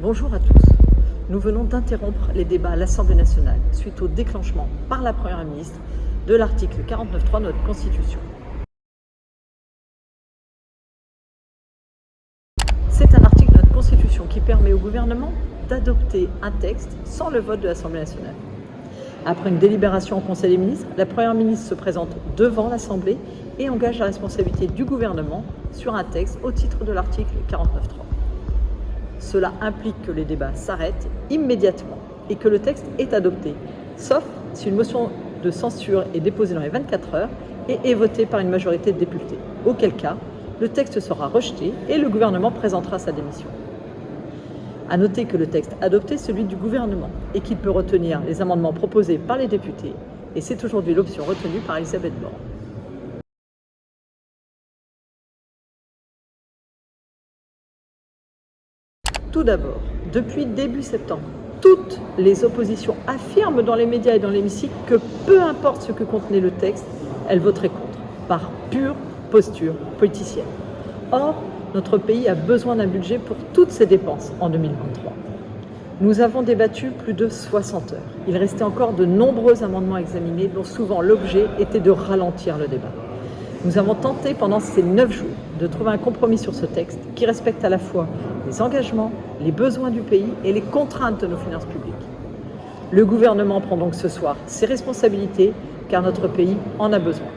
Bonjour à tous. Nous venons d'interrompre les débats à l'Assemblée nationale suite au déclenchement par la Première ministre de l'article 49.3 de notre Constitution. C'est un article de notre Constitution qui permet au gouvernement d'adopter un texte sans le vote de l'Assemblée nationale. Après une délibération au Conseil des ministres, la Première ministre se présente devant l'Assemblée et engage la responsabilité du gouvernement sur un texte au titre de l'article 49.3. Cela implique que les débats s'arrêtent immédiatement et que le texte est adopté, sauf si une motion de censure est déposée dans les 24 heures et est votée par une majorité de députés, auquel cas le texte sera rejeté et le gouvernement présentera sa démission. À noter que le texte adopté est celui du gouvernement et qu'il peut retenir les amendements proposés par les députés, et c'est aujourd'hui l'option retenue par Elisabeth Borne. Tout d'abord, depuis début septembre, toutes les oppositions affirment dans les médias et dans l'hémicycle que peu importe ce que contenait le texte, elles voteraient contre, par pure posture politicienne. Or, notre pays a besoin d'un budget pour toutes ses dépenses en 2023. Nous avons débattu plus de 60 heures. Il restait encore de nombreux amendements à examiner, dont souvent l'objet était de ralentir le débat. Nous avons tenté pendant ces 9 jours de trouver un compromis sur ce texte qui respecte à la fois les engagements, les besoins du pays et les contraintes de nos finances publiques. Le gouvernement prend donc ce soir ses responsabilités car notre pays en a besoin.